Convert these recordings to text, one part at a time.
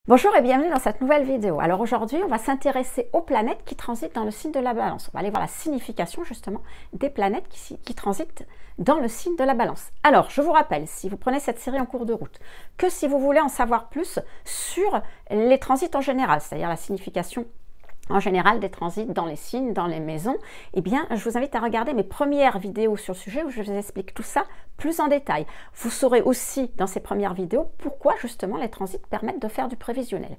Bonjour et bienvenue dans cette nouvelle vidéo. Alors aujourd'hui, on va s'intéresser aux planètes qui transitent dans le signe de la Balance. On va aller voir la signification justement des planètes qui transitent dans le signe de la Balance. Alors, je vous rappelle, si vous prenez cette série en cours de route, que si vous voulez en savoir plus sur les transits en général, c'est-à-dire la signification en général des transits dans les signes, dans les maisons, eh bien, je vous invite à regarder mes premières vidéos sur le sujet où je vous explique tout ça plus en détail. Vous saurez aussi dans ces premières vidéos pourquoi justement les transits permettent de faire du prévisionnel.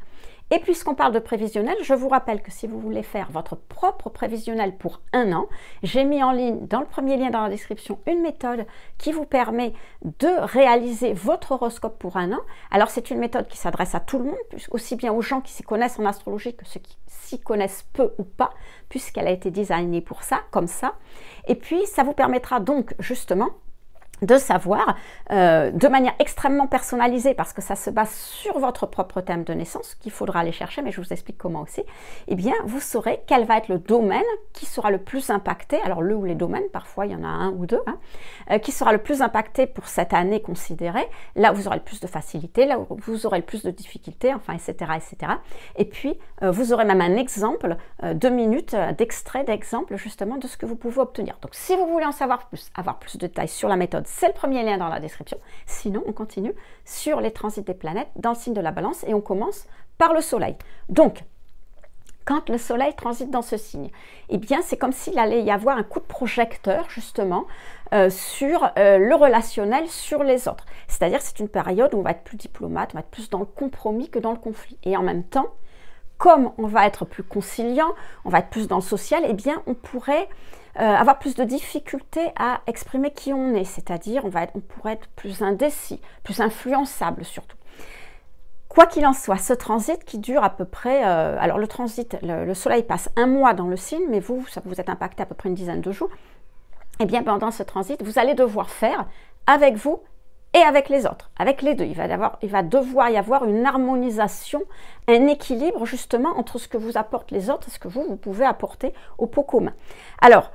Et puisqu'on parle de prévisionnel, je vous rappelle que si vous voulez faire votre propre prévisionnel pour un an, j'ai mis en ligne dans le premier lien dans la description une méthode qui vous permet de réaliser votre horoscope pour un an. Alors c'est une méthode qui s'adresse à tout le monde, aussi bien aux gens qui s'y connaissent en astrologie que ceux qui s'y connaissent peu ou pas, puisqu'elle a été designée pour ça, comme ça. Et puis ça vous permettra donc justement de savoir de manière extrêmement personnalisée, parce que ça se base sur votre propre thème de naissance qu'il faudra aller chercher, mais je vous explique comment aussi, eh bien vous saurez quel va être le domaine qui sera le plus impacté, alors le ou les domaines, parfois il y en a un ou deux, qui sera le plus impacté pour cette année considérée, là où vous aurez le plus de facilité, là où vous aurez le plus de difficultés, enfin etc. etc. Et puis vous aurez même un exemple, 2 minutes d'extrait d'exemple justement de ce que vous pouvez obtenir. Donc si vous voulez en savoir plus, avoir plus de détails sur la méthode, c'est le premier lien dans la description. Sinon, on continue sur les transits des planètes dans le signe de la Balance et on commence par le Soleil. Donc, quand le Soleil transite dans ce signe, eh bien, c'est comme s'il allait y avoir un coup de projecteur, justement, sur le relationnel, sur les autres. C'est-à-dire que c'est une période où on va être plus diplomate, on va être plus dans le compromis que dans le conflit. Et en même temps, comme on va être plus conciliant, on va être plus dans le social, eh bien, on pourrait avoir plus de difficultés à exprimer qui on est, c'est-à-dire on pourrait être plus indécis, plus influençable surtout. Quoi qu'il en soit, ce transit qui dure à peu près, alors le transit, le soleil passe 1 mois dans le signe, mais vous êtes impacté à peu près une dizaine de jours, et bien pendant ce transit, vous allez devoir faire avec vous et avec les autres, avec les deux. Il va devoir y avoir une harmonisation, un équilibre justement entre ce que vous apportent les autres et ce que vous pouvez apporter au pot commun. Alors,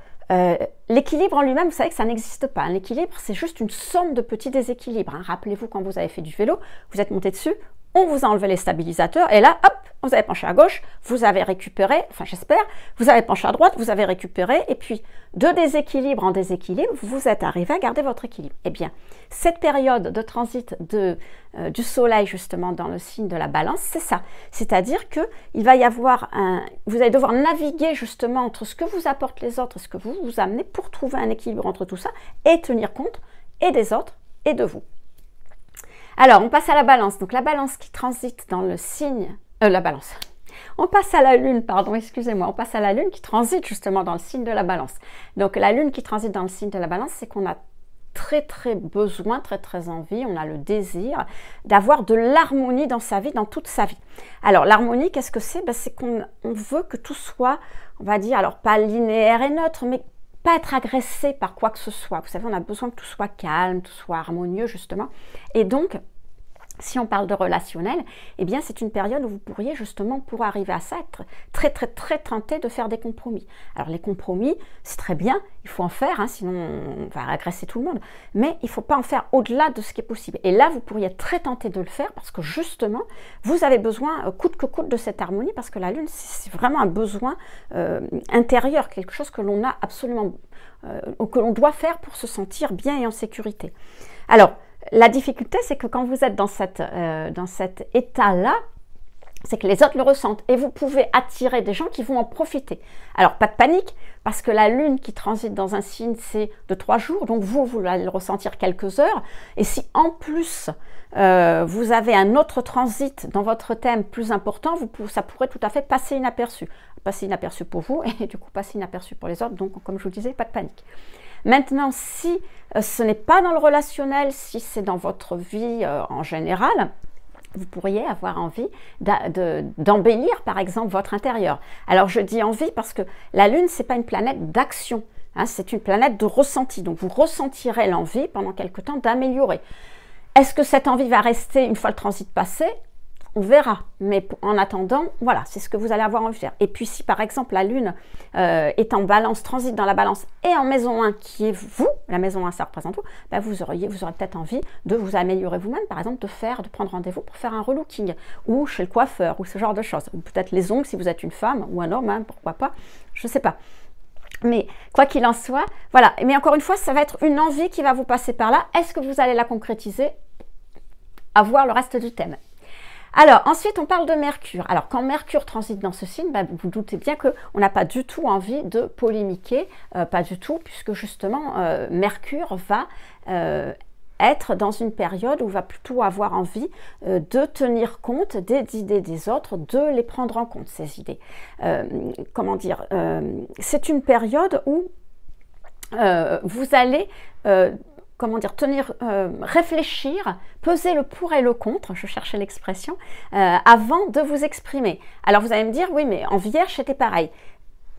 l'équilibre en lui-même, vous savez que ça n'existe pas. L'équilibre, c'est juste une somme de petits déséquilibres. Rappelez-vous quand vous avez fait du vélo, vous êtes monté dessus, on vous a enlevé les stabilisateurs et là, hop, vous avez penché à gauche, vous avez récupéré, enfin j'espère, vous avez penché à droite, vous avez récupéré et puis de déséquilibre en déséquilibre, vous êtes arrivé à garder votre équilibre. Eh bien, cette période de transit du soleil justement dans le signe de la Balance, c'est ça. C'est-à-dire qu'il va y avoir vous allez devoir naviguer justement entre ce que vous apportent les autres et ce que vous vous amenez pour trouver un équilibre entre tout ça et tenir compte et des autres et de vous. Alors, on passe à la Balance. Donc, la Balance qui transite dans le signe... la Balance. On passe à la Lune, pardon, excusez-moi. On passe à la Lune qui transite justement dans le signe de la Balance. Donc, la Lune qui transite dans le signe de la Balance, c'est qu'on a très besoin, très envie, on a le désir d'avoir de l'harmonie dans sa vie, dans toute sa vie. Alors, l'harmonie, qu'est-ce que c'est? C'est qu'on veut que tout soit, on va dire, alors pas linéaire et neutre, mais pas être agressé par quoi que ce soit. Vous savez, on a besoin que tout soit calme, tout soit harmonieux, justement. Et donc, si on parle de relationnel, eh bien, c'est une période où vous pourriez justement, pour arriver à ça, être très tenté de faire des compromis. Alors, les compromis, c'est très bien, il faut en faire, sinon on va agresser tout le monde. Mais il ne faut pas en faire au-delà de ce qui est possible. Et là, vous pourriez être très tenté de le faire parce que justement, vous avez besoin, coûte que coûte, de cette harmonie parce que la Lune, c'est vraiment un besoin intérieur, quelque chose que l'on a absolument, que l'on doit faire pour se sentir bien et en sécurité. Alors, la difficulté, c'est que quand vous êtes dans cet état-là, c'est que les autres le ressentent et vous pouvez attirer des gens qui vont en profiter. Alors, pas de panique, parce que la Lune qui transite dans un signe, c'est de 3 jours, donc vous allez le ressentir quelques heures. Et si en plus, vous avez un autre transit dans votre thème plus important, ça pourrait tout à fait passer inaperçu. Passer inaperçu pour vous et du coup passer inaperçu pour les autres. Donc, comme je vous le disais, pas de panique. Maintenant, si ce n'est pas dans le relationnel, si c'est dans votre vie en général, vous pourriez avoir envie d'embellir, par exemple, votre intérieur. Alors, je dis envie parce que la Lune, ce n'est pas une planète d'action, c'est une planète de ressenti. Donc, vous ressentirez l'envie pendant quelque temps d'améliorer. Est-ce que cette envie va rester une fois le transit passé? on verra, mais en attendant, voilà, c'est ce que vous allez avoir envie de faire. Et puis si par exemple la Lune est en balance, transite dans la balance et en maison 1 qui est vous, la maison 1 ça représente vous, ben vous aurez peut-être envie de vous améliorer vous-même, par exemple de prendre rendez-vous pour faire un relooking, ou chez le coiffeur, ou ce genre de choses, ou peut-être les ongles si vous êtes une femme, ou un homme, hein, pourquoi pas, je ne sais pas. Mais quoi qu'il en soit, voilà, mais encore une fois, ça va être une envie qui va vous passer par là. Est-ce que vous allez la concrétiser? À voir le reste du thème. Alors, ensuite, on parle de Mercure. Alors, quand Mercure transite dans ce signe, ben, vous vous doutez bien qu'on n'a pas du tout envie de polémiquer, pas du tout, puisque justement, Mercure va être dans une période où va plutôt avoir envie de tenir compte des idées des autres, de les prendre en compte, ces idées. Comment dire, c'est une période où vous allez... comment dire, réfléchir, peser le pour et le contre, je cherchais l'expression, avant de vous exprimer. Alors vous allez me dire, oui, mais en Vierge, c'était pareil.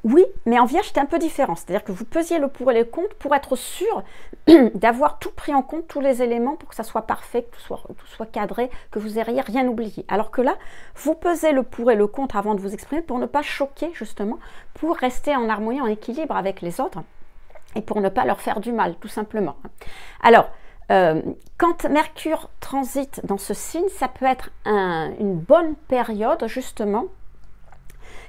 Oui, mais en Vierge, c'était un peu différent. C'est-à-dire que vous pesiez le pour et le contre pour être sûr d'avoir tout pris en compte, tous les éléments, pour que ça soit parfait, que tout soit cadré, que vous n'ayez rien oublié. Alors que là, vous pesez le pour et le contre avant de vous exprimer pour ne pas choquer, justement, pour rester en harmonie, en équilibre avec les autres, et pour ne pas leur faire du mal, tout simplement. Alors, quand Mercure transite dans ce signe, ça peut être une bonne période, justement,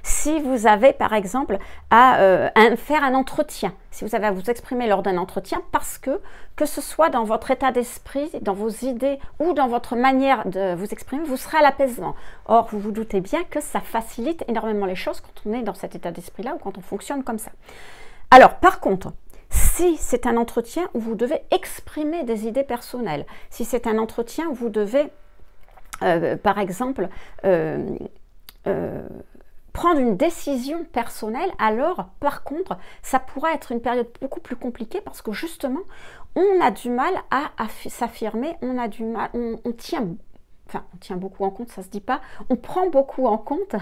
si vous avez, par exemple, à faire un entretien, si vous avez à vous exprimer lors d'un entretien, parce que ce soit dans votre état d'esprit, dans vos idées ou dans votre manière de vous exprimer, vous serez à l'apaisement. Or, vous vous doutez bien que ça facilite énormément les choses quand on est dans cet état d'esprit-là ou quand on fonctionne comme ça. Alors, par contre, si c'est un entretien où vous devez exprimer des idées personnelles, si c'est un entretien où vous devez, par exemple, prendre une décision personnelle, alors, par contre, ça pourrait être une période beaucoup plus compliquée parce que justement, on a du mal à s'affirmer, on a du mal, on tient beaucoup en compte, ça se dit pas, on prend beaucoup en compte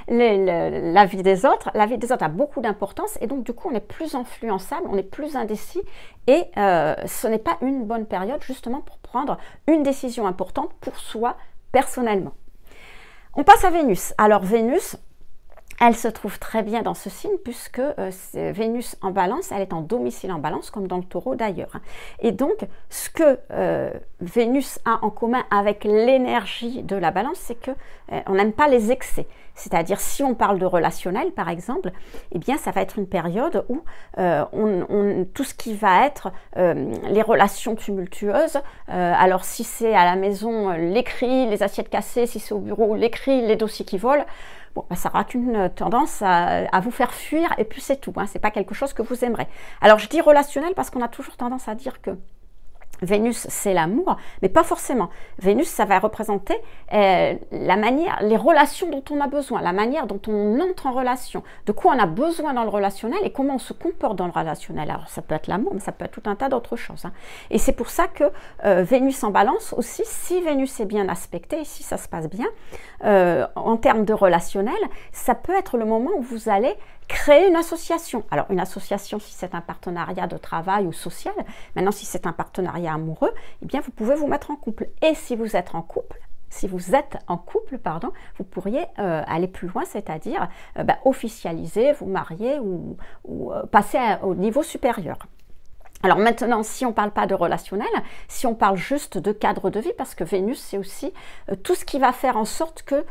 la vie des autres. La vie des autres a beaucoup d'importance et donc du coup on est plus influençable, on est plus indécis et ce n'est pas une bonne période justement pour prendre une décision importante pour soi personnellement. On passe à Vénus. Alors Vénus, elle se trouve très bien dans ce signe puisque Vénus en balance, elle est en domicile en balance comme dans le taureau d'ailleurs. Et donc ce que Vénus a en commun avec l'énergie de la balance, c'est que on n'aime pas les excès. C'est-à-dire si on parle de relationnel par exemple, eh bien ça va être une période où tout ce qui va être les relations tumultueuses, alors si c'est à la maison les cris, les assiettes cassées, si c'est au bureau les cris, les dossiers qui volent, bon, ça n'aura qu'une tendance à vous faire fuir et puis c'est tout, hein, c'est pas quelque chose que vous aimerez. Alors je dis relationnel parce qu'on a toujours tendance à dire que Vénus, c'est l'amour, mais pas forcément. Vénus, ça va représenter la manière, les relations dont on a besoin, la manière dont on entre en relation, de quoi on a besoin dans le relationnel et comment on se comporte dans le relationnel. Alors, ça peut être l'amour, mais ça peut être tout un tas d'autres choses. Hein. Et c'est pour ça que Vénus en balance aussi, si Vénus est bien aspectée, et si ça se passe bien, en termes de relationnel, ça peut être le moment où vous allez créer une association. Alors, une association, si c'est un partenariat de travail ou social. Maintenant, si c'est un partenariat amoureux, eh bien, vous pouvez vous mettre en couple. Et si vous êtes en couple, vous pourriez aller plus loin, c'est-à-dire officialiser, vous marier ou passer au niveau supérieur. Alors maintenant, si on ne parle pas de relationnel, si on parle juste de cadre de vie, parce que Vénus, c'est aussi tout ce qui va faire en sorte que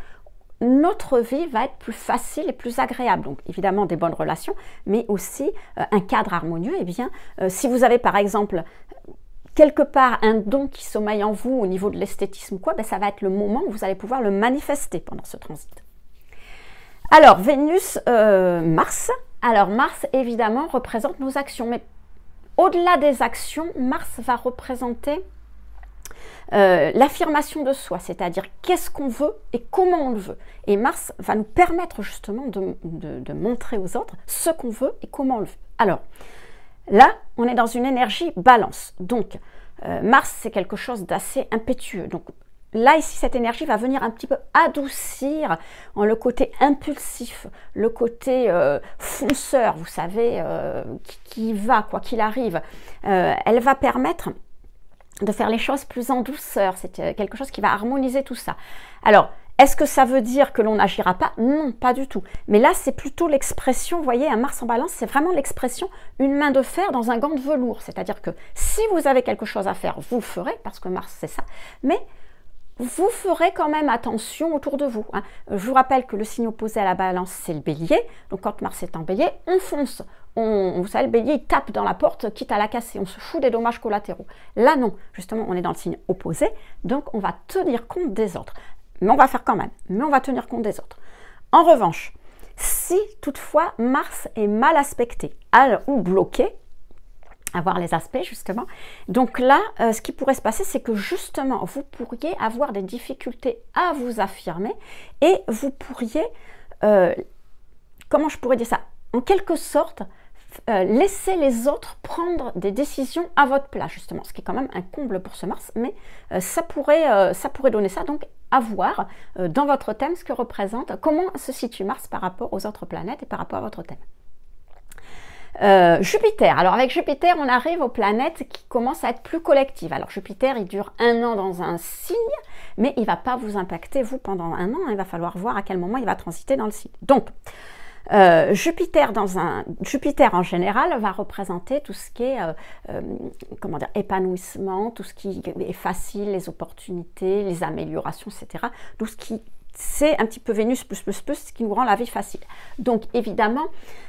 notre vie va être plus facile et plus agréable. Donc évidemment des bonnes relations, mais aussi un cadre harmonieux. Eh bien, si vous avez par exemple quelque part un don qui sommeille en vous au niveau de l'esthétisme, ça va être le moment où vous allez pouvoir le manifester pendant ce transit. Alors Vénus, Mars. Alors Mars évidemment représente nos actions, mais au-delà des actions, Mars va représenter l'affirmation de soi, c'est-à-dire qu'est-ce qu'on veut et comment on le veut. Et Mars va nous permettre justement de montrer aux autres ce qu'on veut et comment on le veut. Alors, là, on est dans une énergie balance. Donc, Mars, c'est quelque chose d'assez impétueux. Donc, là, ici, cette énergie va venir un petit peu adoucir le côté impulsif, le côté fonceur, vous savez, qui va, quoi qu'il arrive. Elle va permettre de faire les choses plus en douceur, c'est quelque chose qui va harmoniser tout ça. Alors, Est-ce que ça veut dire que l'on n'agira pas? Non, pas du tout. Mais là, c'est plutôt l'expression, vous voyez, un Mars en balance, c'est vraiment l'expression une main de fer dans un gant de velours. C'est-à-dire que si vous avez quelque chose à faire, vous le ferez, parce que Mars, c'est ça. Mais vous ferez quand même attention autour de vous. Hein. Je vous rappelle que le signe opposé à la balance, c'est le bélier. Donc quand Mars est en bélier, on fonce. Vous savez, le bélier, il tape dans la porte, quitte à la casser. On se fout des dommages collatéraux. Là, non. Justement, on est dans le signe opposé. Donc, on va tenir compte des autres. Mais on va faire quand même. Mais on va tenir compte des autres. En revanche, si toutefois Mars est mal aspecté ou bloqué, à voir les aspects justement, donc là, ce qui pourrait se passer, c'est que justement, vous pourriez avoir des difficultés à vous affirmer et vous pourriez, comment je pourrais dire ça, en quelque sorte, laisser les autres prendre des décisions à votre place, justement, ce qui est quand même un comble pour ce Mars, mais ça pourrait donner ça, donc à voir dans votre thème ce que représente, comment se situe Mars par rapport aux autres planètes et par rapport à votre thème. Jupiter, alors avec Jupiter, on arrive aux planètes qui commencent à être plus collectives. Alors Jupiter, il dure 1 an dans un signe, mais il ne va pas vous impacter, vous, pendant 1 an, il va falloir voir à quel moment il va transiter dans le signe. Donc, Jupiter en général va représenter tout ce qui est comment dire, épanouissement, tout ce qui est facile, les opportunités, les améliorations, etc. Tout ce qui c'est un petit peu Vénus plus ce qui nous rend la vie facile. Donc évidemment,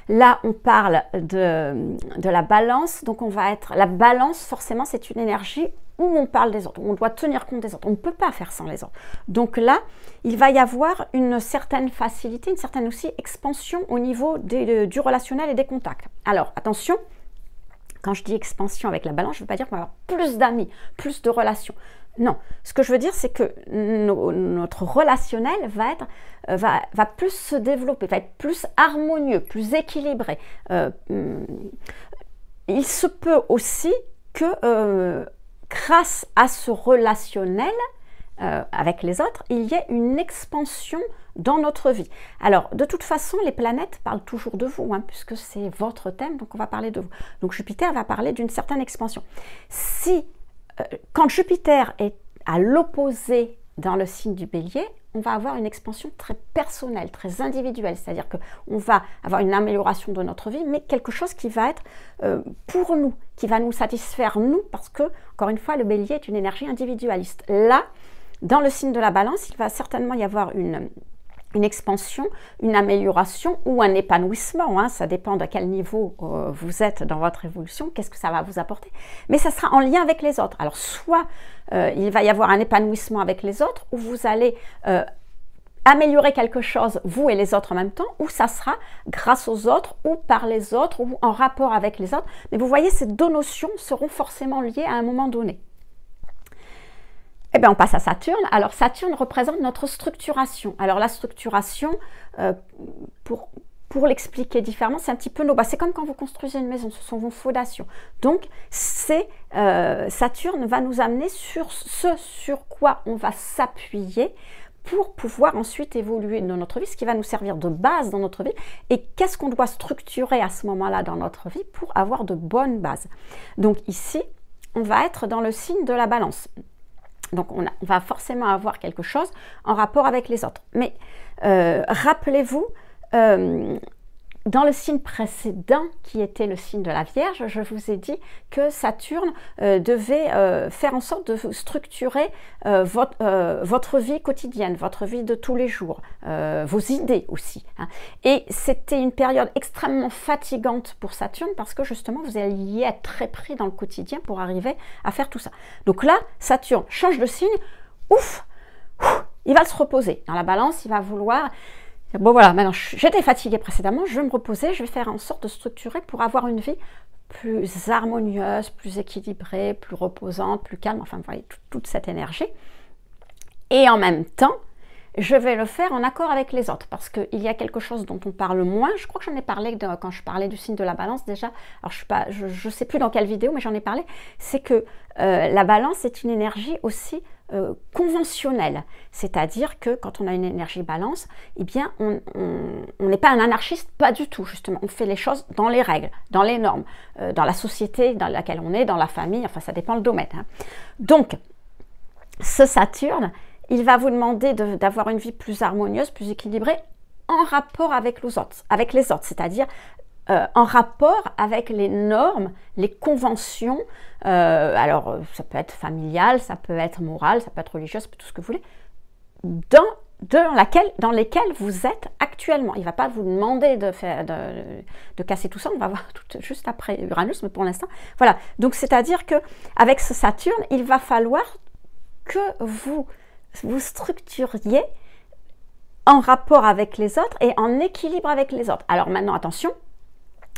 là on parle de la balance, donc on va être, la balance forcément c'est une énergie où on parle des autres, on doit tenir compte des autres, on ne peut pas faire sans les autres. Donc là, il va y avoir une certaine facilité, une certaine aussi expansion au niveau du relationnel et des contacts. Alors attention, quand je dis expansion avec la balance, je ne veux pas dire qu'on va avoir plus d'amis, plus de relations. Non, ce que je veux dire, c'est que notre relationnel va plus se développer, va être plus harmonieux, plus équilibré. Il se peut aussi que grâce à ce relationnel avec les autres, il y ait une expansion dans notre vie. Alors, de toute façon, les planètes parlent toujours de vous, hein, puisque c'est votre thème, donc on va parler de vous. Donc Jupiter va parler d'une certaine expansion. Quand Jupiter est à l'opposé dans le signe du Bélier, on va avoir une expansion très personnelle, très individuelle, c'est-à-dire qu'on va avoir une amélioration de notre vie, mais quelque chose qui va être pour nous, qui va nous satisfaire nous, parce que, encore une fois, le Bélier est une énergie individualiste. Là, dans le signe de la Balance, il va certainement y avoir une expansion, une amélioration ou un épanouissement, hein, ça dépend de quel niveau vous êtes dans votre évolution, qu'est-ce que ça va vous apporter, mais ça sera en lien avec les autres. Alors soit il va y avoir un épanouissement avec les autres, où vous allez améliorer quelque chose, vous et les autres en même temps, ou ça sera grâce aux autres, ou par les autres, ou en rapport avec les autres, mais vous voyez, ces deux notions seront forcément liées à un moment donné. Eh bien, on passe à Saturne. Alors, Saturne représente notre structuration. Alors, la structuration, pour l'expliquer différemment, c'est un petit peu c'est comme quand vous construisez une maison, ce sont vos fondations. Donc, Saturne va nous amener sur ce sur quoi on va s'appuyer pour pouvoir ensuite évoluer dans notre vie, ce qui va nous servir de base dans notre vie. Et qu'est-ce qu'on doit structurer à ce moment-là dans notre vie pour avoir de bonnes bases? Donc, ici, on va être dans le signe de la Balance. Donc, on va forcément avoir quelque chose en rapport avec les autres. Mais rappelez-vous, dans le signe précédent, qui était le signe de la Vierge, je vous ai dit que Saturne devait faire en sorte de structurer votre vie quotidienne, votre vie de tous les jours, vos idées aussi. Hein. Et c'était une période extrêmement fatigante pour Saturne parce que justement, vous alliez être très pris dans le quotidien pour arriver à faire tout ça. Donc là, Saturne change de signe, ouf, il va se reposer. Dans la Balance, il va vouloir... Bon voilà, maintenant j'étais fatiguée précédemment, je vais me reposer, je vais faire en sorte de structurer pour avoir une vie plus harmonieuse, plus équilibrée, plus reposante, plus calme, enfin vous voyez, toute cette énergie. Et en même temps, je vais le faire en accord avec les autres, parce qu'il y a quelque chose dont on parle moins, je crois que j'en ai parlé quand je parlais du signe de la Balance déjà, alors je ne sais plus dans quelle vidéo, mais j'en ai parlé, c'est que la Balance est une énergie aussi conventionnelle, c'est-à-dire que quand on a une énergie Balance, eh bien on n'est pas un anarchiste, pas du tout justement, on fait les choses dans les règles, dans les normes, dans la société dans laquelle on est, dans la famille, enfin ça dépend le domaine. Hein. Donc, ce Saturne, il va vous demander d'avoir une vie plus harmonieuse, plus équilibrée, en rapport avec les autres, c'est-à-dire en rapport avec les normes, les conventions, alors ça peut être familial, ça peut être moral, ça peut être religieux, ça peut être tout ce que vous voulez, dans lesquelles vous êtes actuellement. Il ne va pas vous demander de casser tout ça, on va voir juste après Uranus, mais pour l'instant, voilà. Donc c'est-à-dire qu'avec ce Saturne, il va falloir que vous structuriez en rapport avec les autres et en équilibre avec les autres. Alors maintenant, attention,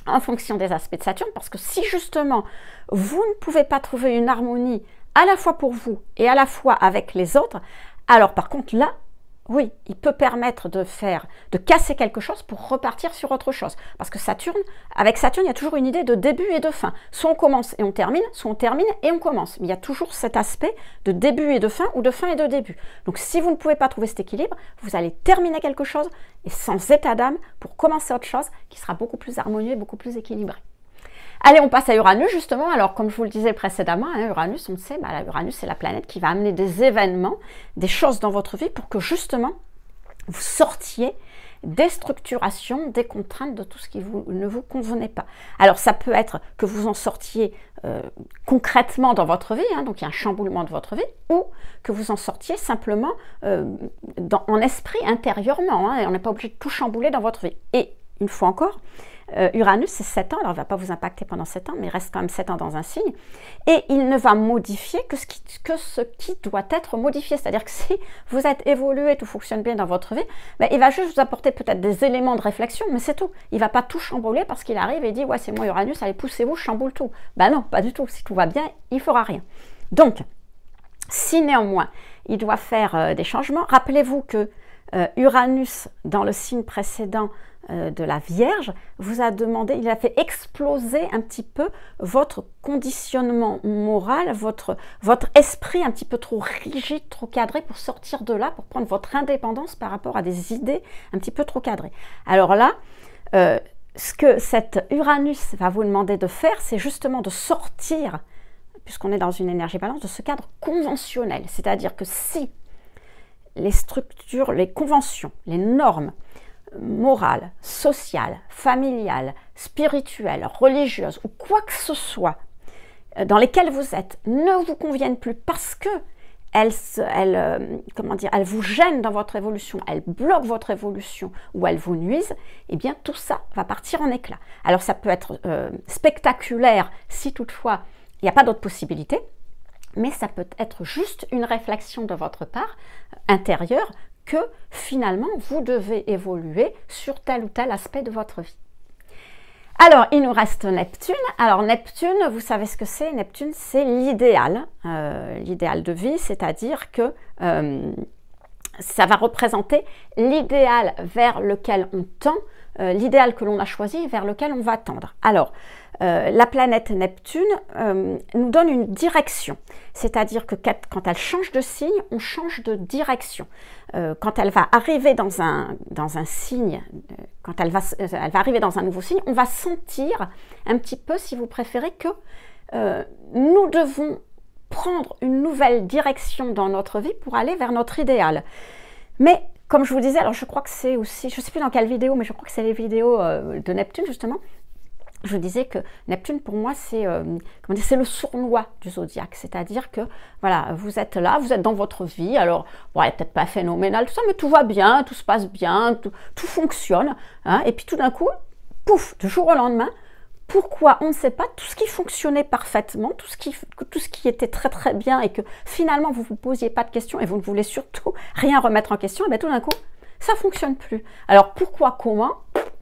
en fonction des aspects de Saturne, parce que si justement vous ne pouvez pas trouver une harmonie à la fois pour vous et à la fois avec les autres, alors par contre là, oui, il peut permettre de casser quelque chose pour repartir sur autre chose. Parce que avec Saturne, il y a toujours une idée de début et de fin. Soit on commence et on termine, soit on termine et on commence. Mais il y a toujours cet aspect de début et de fin ou de fin et de début. Donc si vous ne pouvez pas trouver cet équilibre, vous allez terminer quelque chose et sans état d'âme pour commencer autre chose qui sera beaucoup plus harmonieux et beaucoup plus équilibré. Allez, on passe à Uranus justement. Alors comme je vous le disais précédemment, hein, Uranus, on le sait, Uranus c'est la planète qui va amener des événements, des choses dans votre vie pour que justement vous sortiez des structurations, des contraintes de tout ce qui ne vous convenait pas. Alors ça peut être que vous en sortiez concrètement dans votre vie, hein, donc il y a un chamboulement de votre vie, ou que vous en sortiez simplement en esprit intérieurement, hein, et on n'est pas obligé de tout chambouler dans votre vie. Et une fois encore, Uranus, c'est 7 ans, alors il ne va pas vous impacter pendant 7 ans, mais il reste quand même 7 ans dans un signe, et il ne va modifier que ce qui doit être modifié, c'est-à-dire que si vous êtes évolué, tout fonctionne bien dans votre vie, ben, il va juste vous apporter peut-être des éléments de réflexion, mais c'est tout. Il ne va pas tout chambouler parce qu'il arrive et dit « ouais, c'est moi Uranus, allez, poussez-vous, je chamboule tout ». Ben non, pas du tout, si tout va bien, il ne fera rien. Donc, si néanmoins, il doit faire des changements, rappelez-vous que Uranus, dans le signe précédent de la Vierge, vous a demandé, il a fait exploser un petit peu votre conditionnement moral, votre esprit un petit peu trop rigide, trop cadré pour sortir de là, pour prendre votre indépendance par rapport à des idées un petit peu trop cadrées. Alors là, ce que cet Uranus va vous demander de faire, c'est justement de sortir, puisqu'on est dans une énergie balance, de ce cadre conventionnel. C'est-à-dire que si les structures, les conventions, les normes morales, sociales, familiales, spirituelles, religieuses ou quoi que ce soit dans lesquelles vous êtes ne vous conviennent plus parce que elles vous gênent dans votre évolution, elles bloquent votre évolution ou elles vous nuisent, eh bien tout ça va partir en éclats. Alors ça peut être spectaculaire si toutefois il n'y a pas d'autre possibilité, mais ça peut être juste une réflexion de votre part intérieure que finalement vous devez évoluer sur tel ou tel aspect de votre vie. Alors, il nous reste Neptune. Alors, Neptune, vous savez ce que c'est? Neptune, c'est l'idéal de vie, c'est-à-dire que ça va représenter l'idéal vers lequel on tend, l'idéal que l'on a choisi, vers lequel on va tendre. Alors, la planète Neptune nous donne une direction, c'est-à-dire que quand elle change de signe, on change de direction. Quand elle va arriver dans un signe, quand elle va arriver dans un nouveau signe, on va sentir un petit peu, si vous préférez, que nous devons prendre une nouvelle direction dans notre vie pour aller vers notre idéal. Mais comme je vous disais, alors je crois que c'est aussi, je ne sais plus dans quelle vidéo, mais je crois que c'est les vidéos de Neptune justement, je vous disais que Neptune pour moi c'est le sournois du zodiaque, c'est-à-dire que voilà, vous êtes là, vous êtes dans votre vie, alors bon, elle n'est peut-être pas phénoménale, tout ça, mais tout va bien, tout se passe bien, tout fonctionne, hein, et puis tout d'un coup, pouf, du jour au lendemain, pourquoi on ne sait pas, tout ce qui fonctionnait parfaitement, tout ce qui était très très bien et que finalement vous ne vous posiez pas de questions et vous ne voulez surtout rien remettre en question, et bien tout d'un coup, ça ne fonctionne plus. Alors pourquoi, comment?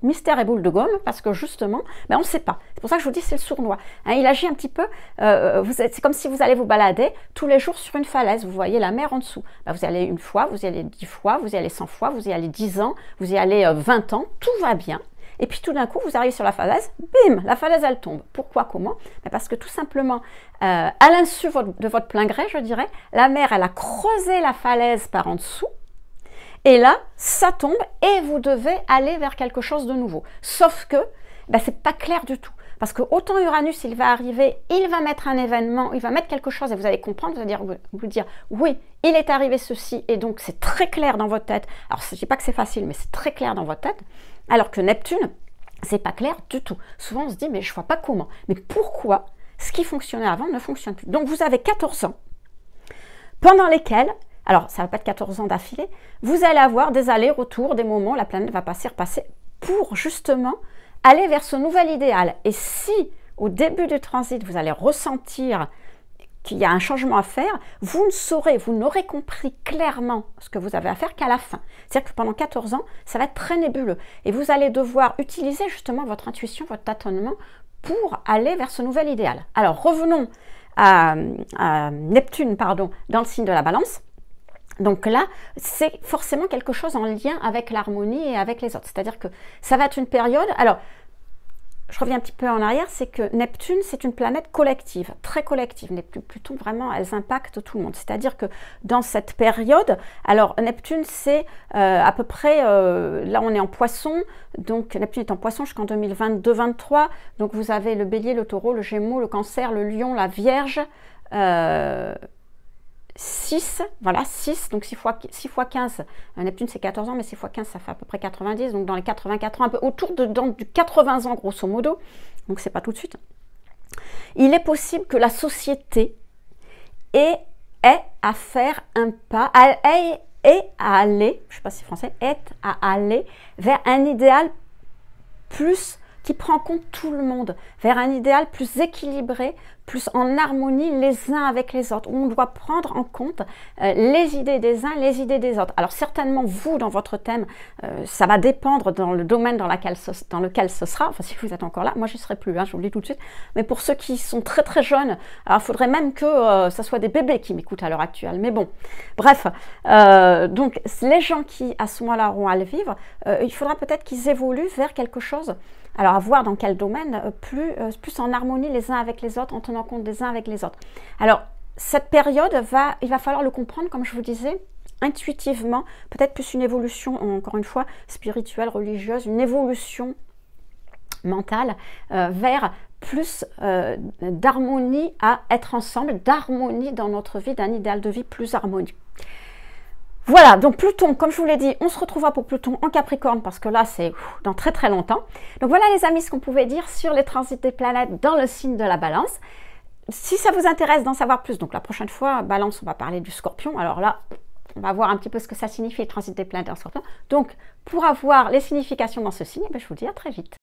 Mystère et boule de gomme, parce que justement, ben on ne sait pas. C'est pour ça que je vous dis c'est le sournois. Hein, il agit un petit peu, c'est comme si vous allez vous balader tous les jours sur une falaise, vous voyez la mer en dessous. Ben, vous y allez une fois, vous y allez 10 fois, vous y allez 100 fois, vous y allez 10 ans, vous y allez 20 ans, tout va bien. Et puis tout d'un coup, vous arrivez sur la falaise, bim, la falaise elle tombe. Pourquoi, comment? Ben parce que tout simplement, à l'insu de votre plein gré, je dirais, la mer elle a creusé la falaise par en dessous. Et là, ça tombe et vous devez aller vers quelque chose de nouveau. Sauf que, ben, c'est pas clair du tout. Parce que autant Uranus, il va arriver, il va mettre un événement, il va mettre quelque chose et vous allez comprendre, vous allez vous dire oui, il est arrivé ceci et donc c'est très clair dans votre tête. Alors je ne dis pas que c'est facile, mais c'est très clair dans votre tête. Alors que Neptune, c'est pas clair du tout. Souvent on se dit mais je vois pas comment. Mais pourquoi ce qui fonctionnait avant ne fonctionne plus? Donc vous avez 14 ans pendant lesquels, alors ça ne va pas être 14 ans d'affilée, vous allez avoir des allers-retours, des moments où la planète va passer, repasser pour justement aller vers ce nouvel idéal. Et si au début du transit vous allez ressentir qu'il y a un changement à faire, vous n'aurez compris clairement ce que vous avez à faire qu'à la fin. C'est-à-dire que pendant 14 ans, ça va être très nébuleux. Et vous allez devoir utiliser justement votre intuition, votre tâtonnement pour aller vers ce nouvel idéal. Alors revenons à Neptune, dans le signe de la Balance. Donc là, c'est forcément quelque chose en lien avec l'harmonie et avec les autres. C'est-à-dire que ça va être une période... Alors, je reviens un petit peu en arrière, c'est que Neptune, c'est une planète collective, très collective. Pluton, vraiment, elles impactent tout le monde. C'est-à-dire que dans cette période, alors Neptune, c'est à peu près, là on est en Poisson, donc Neptune est en Poisson jusqu'en 2022-23. Donc vous avez le Bélier, le Taureau, le Gémeaux, le Cancer, le Lion, la Vierge, 6, voilà, 6, donc 6 fois 15, Neptune c'est 14 ans, mais 6 fois 15 ça fait à peu près 90, donc dans les 84 ans, un peu autour du 80 ans grosso modo, donc c'est pas tout de suite. Il est possible que la société ait à faire un pas, ait à aller, je sais pas si c'est français, ait à aller vers un idéal plus qui prend en compte tout le monde, vers un idéal plus équilibré, plus en harmonie les uns avec les autres, où on doit prendre en compte les idées des uns, les idées des autres. Alors certainement, vous, dans votre thème, ça va dépendre dans le domaine dans lequel ce sera, enfin si vous êtes encore là, moi je n'y serai plus, hein, je vous le dis tout de suite, mais pour ceux qui sont très très jeunes, alors il faudrait même que ça soit des bébés qui m'écoutent à l'heure actuelle, mais bon, bref, donc les gens qui à ce moment-là auront à le vivre, il faudra peut-être qu'ils évoluent vers quelque chose. Alors, à voir dans quel domaine, plus en harmonie les uns avec les autres, en tenant compte des uns avec les autres. Alors, cette période, il va falloir le comprendre, comme je vous disais, intuitivement, peut-être plus une évolution, encore une fois, spirituelle, religieuse, une évolution mentale vers plus d'harmonie à être ensemble, d'harmonie dans notre vie, d'un idéal de vie plus harmonieux. Voilà, donc Pluton, comme je vous l'ai dit, on se retrouvera pour Pluton en Capricorne parce que là, c'est dans très très longtemps. Donc voilà les amis, ce qu'on pouvait dire sur les transits des planètes dans le signe de la Balance. Si ça vous intéresse d'en savoir plus, donc la prochaine fois, Balance, on va parler du Scorpion. Alors là, on va voir un petit peu ce que ça signifie, les transits des planètes en Scorpion. Donc, pour avoir les significations dans ce signe, je vous dis à très vite.